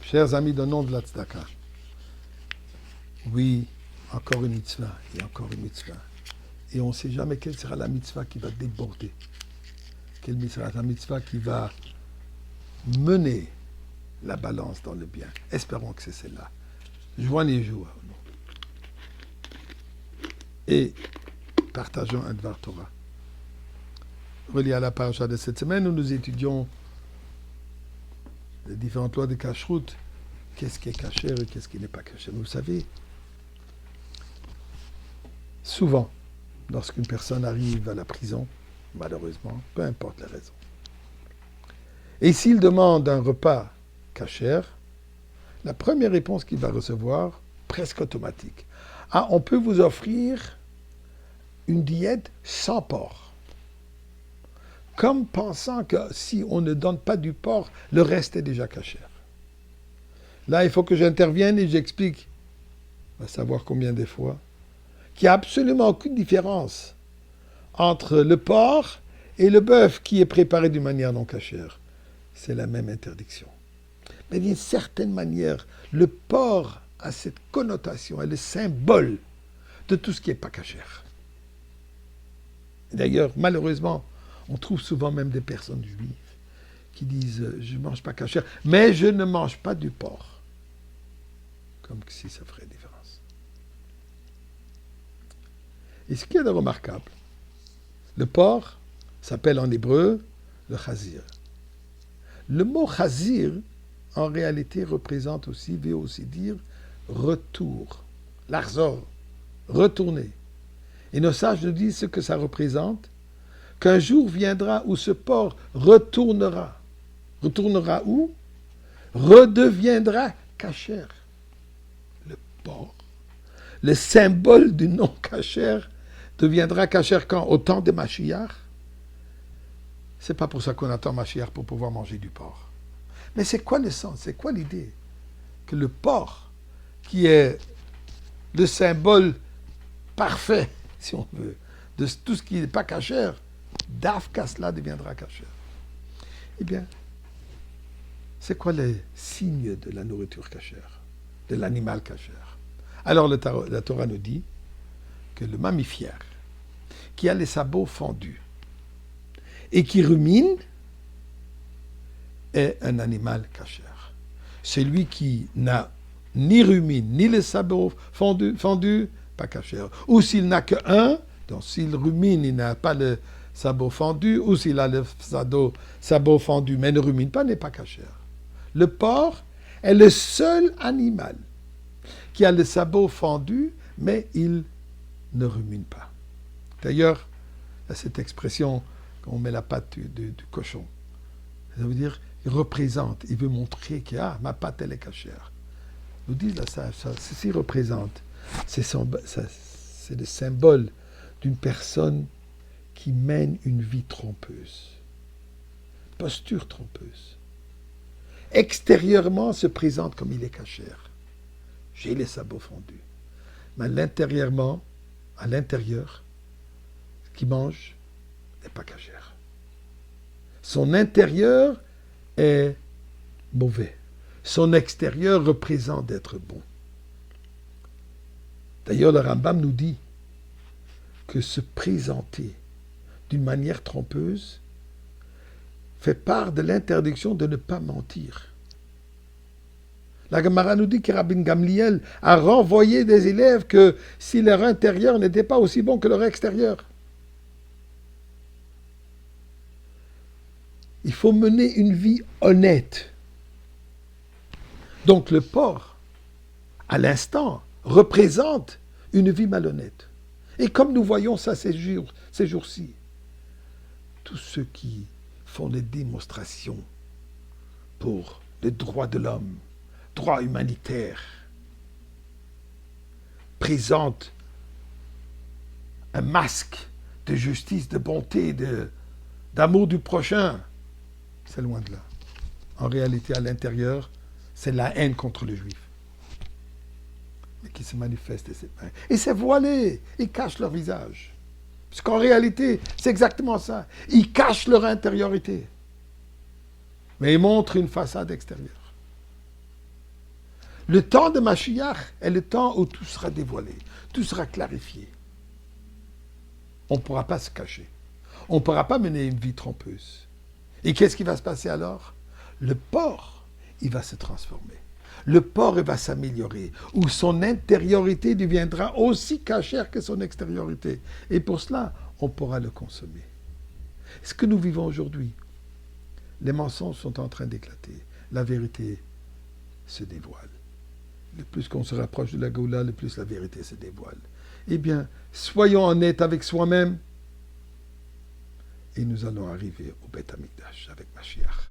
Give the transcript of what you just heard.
Chers amis d'un nom de la tzedaka, oui, encore une mitzvah et encore une mitzvah. Et on ne sait jamais quelle sera la mitzvah qui va déborder. Quelle sera la mitzvah qui va mener la balance dans le bien. Espérons que c'est celle-là. Joignez-vous à nous. Et partageons un Dvar Torah. Relié à la paracha de cette semaine, où nous étudions les différentes lois de cacheroute. Qu'est-ce qui est caché et qu'est-ce qui n'est pas caché. Vous savez, souvent, lorsqu'une personne arrive à la prison, malheureusement, peu importe la raison, et s'il demande un repas cachère, la première réponse qu'il va recevoir, presque automatique, « Ah, on peut vous offrir une diète sans porc. » Comme pensant que si on ne donne pas du porc, le reste est déjà cachère. Là, il faut que j'intervienne et j'explique, on va savoir combien de fois, qu'il n'y a absolument aucune différence entre le porc et le bœuf qui est préparé d'une manière non cachère. C'est la même interdiction. Mais d'une certaine manière, le porc a cette connotation, est le symbole de tout ce qui n'est pas cachère. D'ailleurs, malheureusement, on trouve souvent même des personnes juives qui disent « je ne mange pas cachère, mais je ne mange pas du porc ». Comme si ça ferait différence. Et ce qui est de remarquable, le porc s'appelle en hébreu le chazir. Le mot chazir, en réalité, représente aussi, veut aussi dire retour, l'arzor, retourner. Et nos sages nous disent ce que ça représente, qu'un jour viendra où ce porc retournera. Retournera où? Redeviendra cachère. Le porc, le symbole du non cachère, deviendra cachère quand? Au temps de Mashiach. C'est pas pour ça qu'on attend Mashiach pour pouvoir manger du porc. Mais c'est quoi le sens? C'est quoi l'idée? Que le porc, qui est le symbole parfait, si on veut, de tout ce qui n'est pas cachère, d'Afka, cela deviendra cachère. Eh bien, c'est quoi les signes de la nourriture cachère, de l'animal cachère? Alors la Torah nous dit que le mammifère qui a les sabots fendus et qui rumine est un animal cachère. Celui qui n'a ni rumine, ni les sabots fendus, pas cachère. Ou s'il n'a qu'un, donc s'il rumine, il n'a pas le sabot fendu, ou s'il a le sabot fendu, mais ne rumine pas, n'est pas cachère. Le porc est le seul animal qui a le sabot fendu, mais il ne rumine pas. D'ailleurs, il y a cette expression, quand on met la patte du cochon, ça veut dire, il représente, il veut montrer que ma patte, elle est cachère. Nous disent là, ceci représente, c'est le symbole d'une personne qui mène une vie trompeuse, posture trompeuse. Extérieurement se présente comme il est cachère. J'ai les sabots fondus. Mais à l'intérieur, ce qu'il mange n'est pas cachère. Son intérieur est mauvais. Son extérieur représente d'être bon. D'ailleurs, le Rambam nous dit que se présenter d'une manière trompeuse fait part de l'interdiction de ne pas mentir. La Gemara nous dit que Rabbi Gamliel a renvoyé des élèves que si leur intérieur n'était pas aussi bon que leur extérieur. Il faut mener une vie honnête. Donc le porc, à l'instant, représente une vie malhonnête. Et comme nous voyons ça ces jours-ci, tous ceux qui font des démonstrations pour les droits de l'homme, droits humanitaires, présentent un masque de justice, de bonté, d'amour du prochain. C'est loin de là. En réalité, à l'intérieur, c'est la haine contre les Juifs. Mais qui se manifeste. Et c'est voilé. Ils cachent leur visage. Parce qu'en réalité, c'est exactement ça. Ils cachent leur intériorité. Mais il montre une façade extérieure. Le temps de Mashiach est le temps où tout sera dévoilé, tout sera clarifié. On ne pourra pas se cacher. On ne pourra pas mener une vie trompeuse. Et qu'est-ce qui va se passer alors? Le porc, il va se transformer. Le porc, il va s'améliorer, où son intériorité deviendra aussi cachère que son extériorité. Et pour cela, on pourra le consommer. Ce que nous vivons aujourd'hui, les mensonges sont en train d'éclater. La vérité se dévoile. Le plus qu'on se rapproche de la Géoula, le plus la vérité se dévoile. Eh bien, soyons honnêtes avec soi-même et nous allons arriver au Beth Amikdash avec Mashiach.